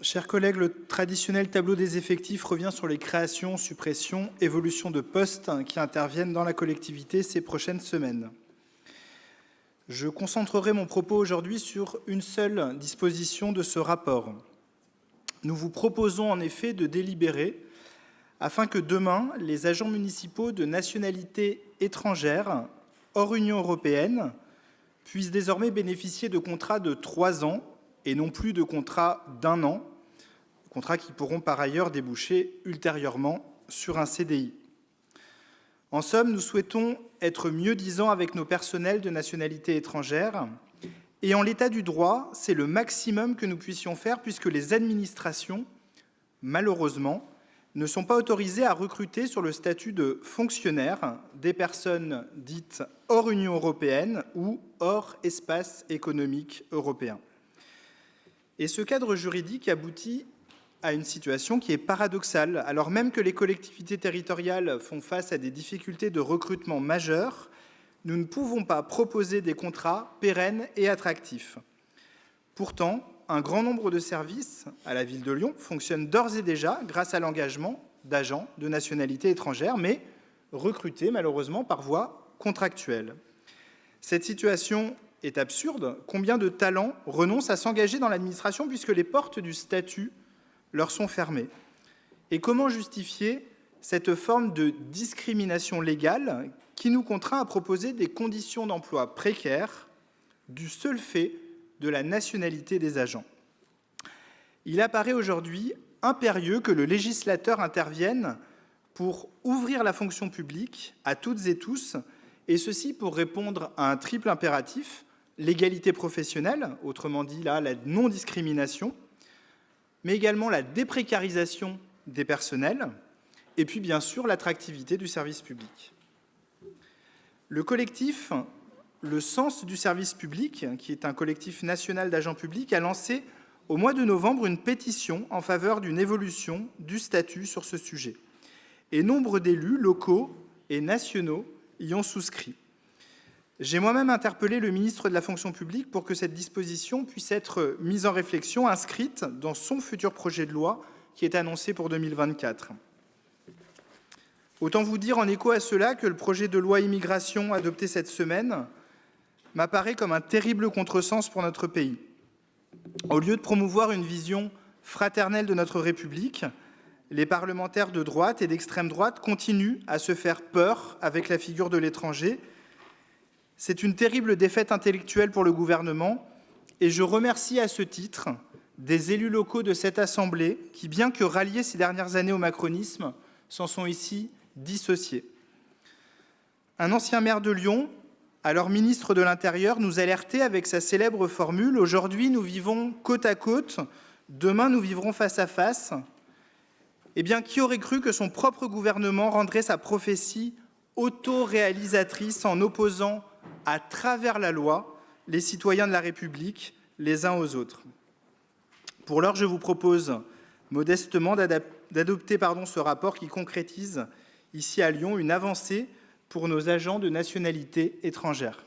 Chers collègues, le traditionnel tableau des effectifs revient sur les créations, suppressions, évolutions de postes qui interviennent dans la collectivité ces prochaines semaines. Je concentrerai mon propos aujourd'hui sur une seule disposition de ce rapport. Nous vous proposons en effet de délibérer afin que demain, les agents municipaux de nationalité étrangère hors Union européenne puissent désormais bénéficier de contrats de 3 ans et non plus de contrats d'1 an, contrats qui pourront par ailleurs déboucher ultérieurement sur un CDI. En somme, nous souhaitons être mieux-disants avec nos personnels de nationalité étrangère et en l'état du droit, c'est le maximum que nous puissions faire puisque les administrations, malheureusement, ne sont pas autorisées à recruter sur le statut de fonctionnaire des personnes dites hors Union européenne ou hors espace économique européen. Et ce cadre juridique aboutit à une situation qui est paradoxale, alors même que les collectivités territoriales font face à des difficultés de recrutement majeures, nous ne pouvons pas proposer des contrats pérennes et attractifs. Pourtant, un grand nombre de services à la ville de Lyon fonctionnent d'ores et déjà grâce à l'engagement d'agents de nationalité étrangère, mais recrutés malheureusement par voie contractuelle. Cette situation est absurde. Combien de talents renoncent à s'engager dans l'administration puisque les portes du statut leur sont fermées? Et comment justifier cette forme de discrimination légale qui nous contraint à proposer des conditions d'emploi précaires du seul fait de la nationalité des agents? Il apparaît aujourd'hui impérieux que le législateur intervienne pour ouvrir la fonction publique à toutes et tous, et ceci pour répondre à un triple impératif: l'égalité professionnelle, autrement dit là, la non-discrimination, mais également la déprécarisation des personnels, et puis bien sûr l'attractivité du service public. Le collectif Le Sens du service public, qui est un collectif national d'agents publics, a lancé au mois de novembre une pétition en faveur d'une évolution du statut sur ce sujet. Et nombre d'élus locaux et nationaux y ont souscrit. J'ai moi-même interpellé le ministre de la fonction publique pour que cette disposition puisse être mise en réflexion, inscrite dans son futur projet de loi qui est annoncé pour 2024. Autant vous dire en écho à cela que le projet de loi immigration adopté cette semaine m'apparaît comme un terrible contresens pour notre pays. Au lieu de promouvoir une vision fraternelle de notre République, les parlementaires de droite et d'extrême droite continuent à se faire peur avec la figure de l'étranger. C'est une terrible défaite intellectuelle pour le gouvernement et je remercie à ce titre des élus locaux de cette Assemblée qui, bien que ralliés ces dernières années au macronisme, s'en sont ici dissociés. Un ancien maire de Lyon, alors ministre de l'Intérieur, nous alertait avec sa célèbre formule « Aujourd'hui, nous vivons côte à côte, demain, nous vivrons face à face ». Eh bien, qui aurait cru que son propre gouvernement rendrait sa prophétie autoréalisatrice en opposant à travers la loi les citoyens de la République les uns aux autres? Pour l'heure, je vous propose modestement d'adopter ce rapport qui concrétise ici à Lyon une avancée pour nos agents de nationalité étrangère.